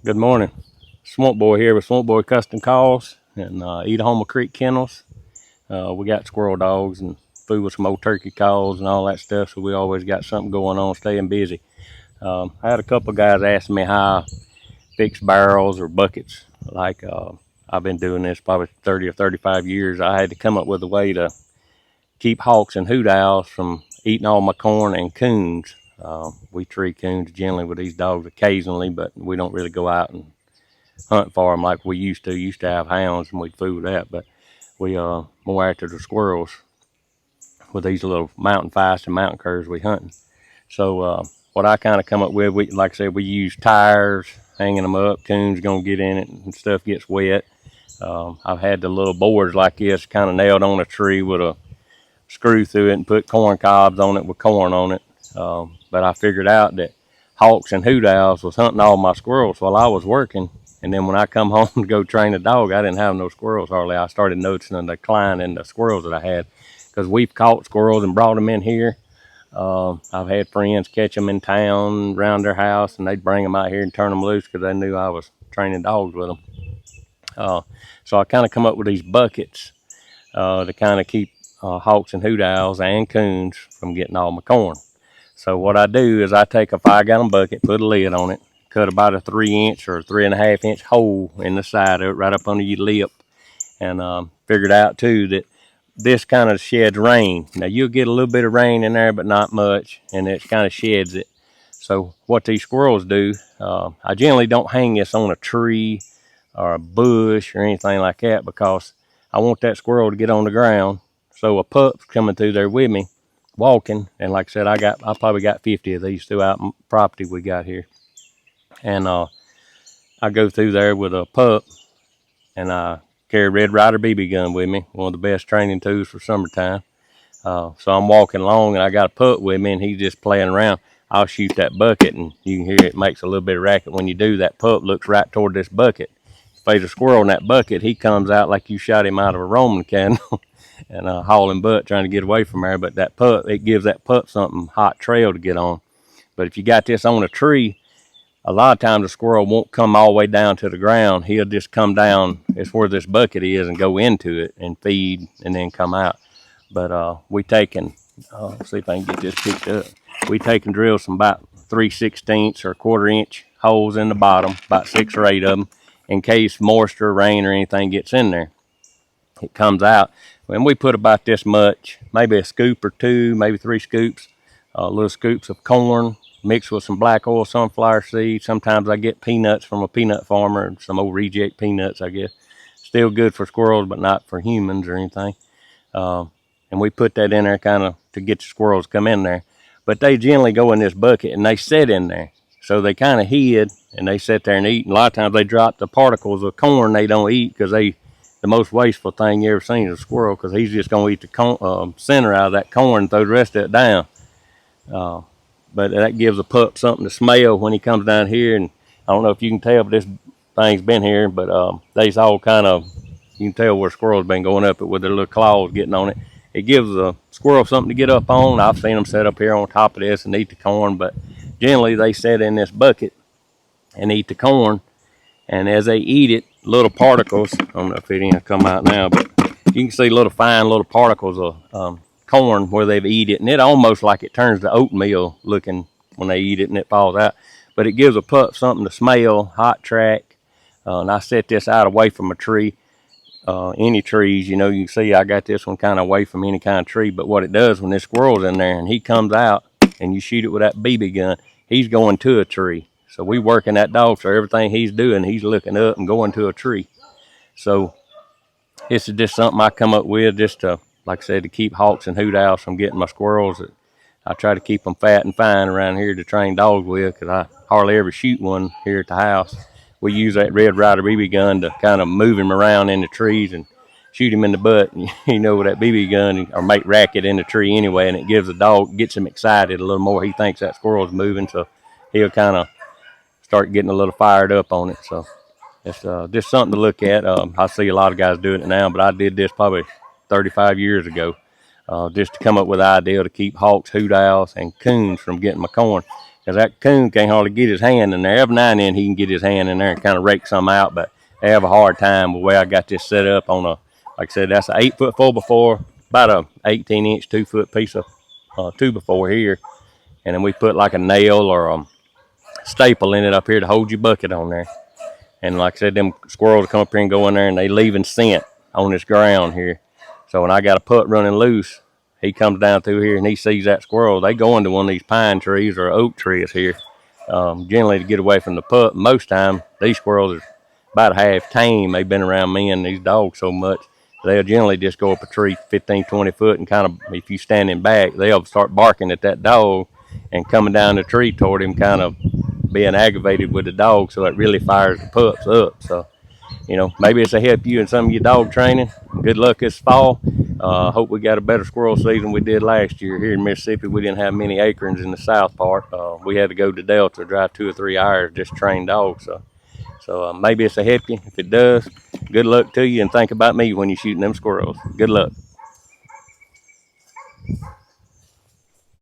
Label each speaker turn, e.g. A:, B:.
A: Good morning. Swamp Boy here with Swamp Boy Custom Calls and Oklahoma Creek Kennels. We got squirrel dogs and food with some old turkey calls and all that stuff, so we always got something going on, staying busy. I had a couple of guys asking me how I fix barrels or buckets. I've been doing this probably 30 or 35 years. I had to come up with a way to keep hawks and hoot owls from eating all my corn and coons. We tree coons generally with these dogs occasionally, but we don't really go out and hunt for them like we used to. Used to have hounds and we'd fool that, but we more after the squirrels with these little mountain feist and mountain curs we hunting. So what I kind of come up with, we like I said, we use tires, hanging them up. Coons gonna get in it and stuff gets wet. I've had the little boards like this kind of nailed on a tree with a screw through it and put corn cobs on it with corn on it. But I figured out that hawks and hoot owls was hunting all my squirrels while I was working. And then when I come home to go train a dog, I didn't have no squirrels hardly. I started noticing a decline in the squirrels that I had because we've caught squirrels and brought them in here. I've had friends catch them in town around their house, and they'd bring them out here and turn them loose because they knew I was training dogs with them. So I kind of come up with these buckets to kind of keep hawks and hoot owls and coons from getting all my corn. So what I do is I take a 5-gallon bucket, put a lid on it, cut about a 3-inch or 3.5-inch hole in the side of it, right up under your lip, and figured out too that this kind of sheds rain. Now you'll get a little bit of rain in there, but not much, and it kind of sheds it. So what these squirrels do, I generally don't hang this on a tree or a bush or anything like that because I want that squirrel to get on the ground. So a pup's coming through there with me, walking, and like I said, I probably got 50 of these throughout property we got here, and I go through there with a pup, and I carry a Red Ryder BB gun with me, one of the best training tools for summertime. So I'm walking along, and I got a pup with me, and he's just playing around. I'll shoot that bucket, and you can hear it makes a little bit of racket when you do. That pup looks right toward this bucket. If there's a squirrel in that bucket, he comes out like you shot him out of a Roman candle. And hauling butt trying to get away from there. But that pup, it gives that pup something hot trail to get on. But if you got this on a tree, a lot of times the squirrel won't come all the way down to the ground. He'll just come down, it's where this bucket is, and go into it and feed and then come out. But we take and, see if I can get this picked up. We take and drill some about 3/16 or 1/4-inch holes in the bottom, about 6 or 8 of them, in case moisture, rain, or anything gets in there. It comes out. When we put about this much, maybe a scoop or 2, maybe 3 scoops, little scoops of corn mixed with some black oil sunflower seeds. Sometimes I get peanuts from a peanut farmer, some old reject peanuts, I guess. Still good for squirrels, but not for humans or anything. And we put that in there kind of to get the squirrels to come in there. But they generally go in this bucket and they sit in there. So they kind of hid and they sit there and eat. And a lot of times they drop the particles of corn they don't eat because the most wasteful thing you ever seen is a squirrel because he's just going to eat the center out of that corn and throw the rest of it down. But that gives a pup something to smell when he comes down here. And I don't know if you can tell, but this thing's been here. But they's all kind of, you can tell where squirrels been going up it with their little claws getting on it. It gives a squirrel something to get up on. I've seen them set up here on top of this and eat the corn. But generally they sit in this bucket and eat the corn. And as they eat it, little particles, I don't know if it ain't come out now, but you can see little fine little particles of corn where they've eat it. And it almost like it turns to oatmeal looking when they eat it and it falls out. But it gives a pup something to smell, hot track. And I set this out away from a tree. Any trees, you can see I got this one kind of away from any kind of tree. But what it does when this squirrel's in there and he comes out and you shoot it with that BB gun, he's going to a tree. So we working that dog, so everything he's doing, he's looking up and going to a tree. So this is just something I come up with just to, like I said, to keep hawks and hoot owls from getting my squirrels. I try to keep them fat and fine around here to train dogs with because I hardly ever shoot one here at the house. We use that Red Ryder BB gun to kind of move him around in the trees and shoot him in the butt. And, with that BB gun, or make racket in the tree anyway, and it gives the dog, gets him excited a little more. He thinks that squirrel's moving, so he'll kind of start getting a little fired up on it. So it's just something to look at. I see a lot of guys doing it now, but I did this probably 35 years ago just to come up with the idea to keep hawks, hoot owls, and coons from getting my corn. because that coon can't hardly get his hand in there. Every now and then he can get his hand in there and kind of rake some out, but they have a hard time with the way I got this set up on a, like I said, that's an 8-foot 4x4, about a 18-inch 2-foot piece of 2x4 here, and then we put like a nail or a staple in it up here to hold your bucket on there. And like I said, them squirrels come up here and go in there and they leaving scent on this ground here. So when I got a putt running loose, he comes down through here and he sees that squirrel. They go into one of these pine trees or oak trees here, generally to get away from the putt. Most time, these squirrels are about half tame. They've been around me and these dogs so much. They'll generally just go up a tree 15, 20 foot and kind of, if you standing back, they'll start barking at that dog and coming down the tree toward him, kind of being aggravated with the dog. So it really fires the pups up. So, you know, maybe it's a help you in some of your dog training. Good luck this fall. Hope we got a better squirrel season we did last year. Here in Mississippi, we didn't have many acorns in the south part. We had to go to Delta, drive 2 or 3 hours just to train dogs. So maybe it's a help you. If it does, good luck to you, and think about me when you're shooting them squirrels. Good luck.